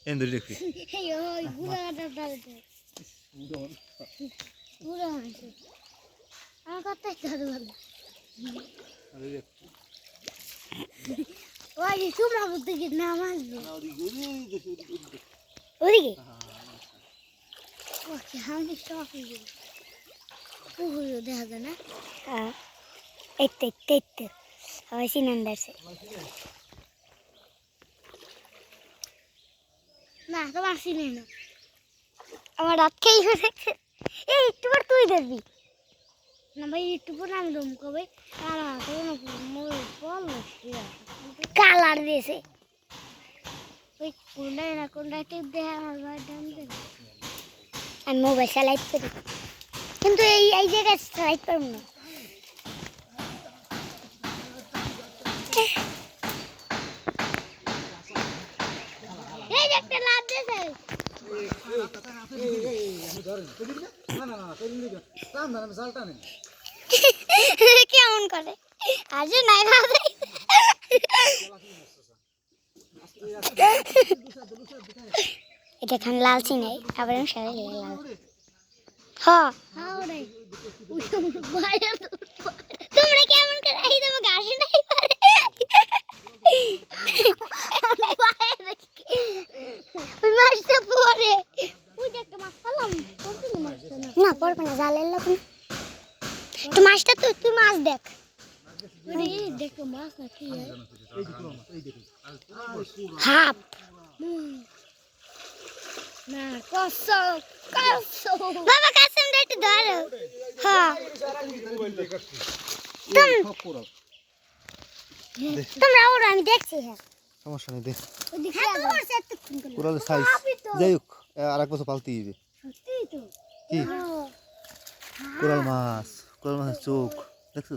এন্দুরি দেখি এই ওই বুড়াটা দাঁড়াতে বুড়া হয়েছে আমার কথাই ধরে বলে ওই তোমরা বলতে কি নাম আসবে ওদিকে ওকে আমি স্টপ হয়ে গেল পুকুর দেখা যায় না হ্যাঁ এতে সবাই সিনেন্দারছে না তোমার সিনে না আমার রাত খেয়ে গেছে এই একটু পর তুই ধরবি না ভাই একটু পর আমি রুম কবে কালার দিয়েছে ওই কোনটা টিপ দেয় আমার আমি মোবাইল স্যালাইট করি কিন্তু এই জায়গায় স্যালাইট করবো না এই একটা লাভ দিয়েছে কেমন করে আজ নাই না এটা খান লাল চিনাই আবার আমি সারা লাল হ্যাঁ তোমরা কেমন করে এই তোমাকে আসে নাই পারে ওই মাছটা পরে ওই যে একটা মাছ পালাম না পড়বে না জালের লোক তো মাছটা তো তুই মাছ দেখ দেখো মাছ না কি হাফ না কসম বাবা কাসম একটু ধরো হ্যাঁ তোমরা ওরা আমি দেখছি হ্যাঁ সমস্যা নেই দেখ পুরো সাইজ যাই হোক আর এক বছর পালতেই হবে কি কোরাল মাছের চোখ দেখছো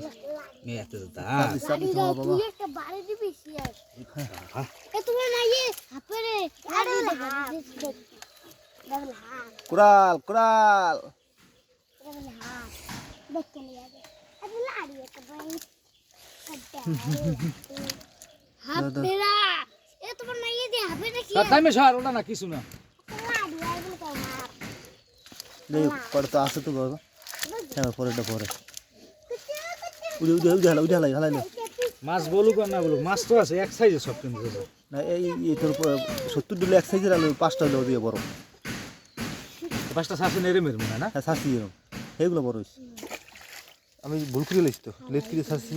কোরাল কোরাল কিছু না পরে তো আছে তো বাবা হ্যাঁ পরেটা পরে উঠে হালাইলো মাছ বলুক আর না বলুক মাছ তো আছে এক সাইজে সব কিন্তু না এই তোর 70 ডিলে এক সাইজের আলু 5টা হলো দিয়ে বড় 5টা শাসন এরে মেরব না হ্যাঁ শাসি এরকম এইগুলো বড় হইছে আমি ভুল করে লইছি তো লেট করে শাসি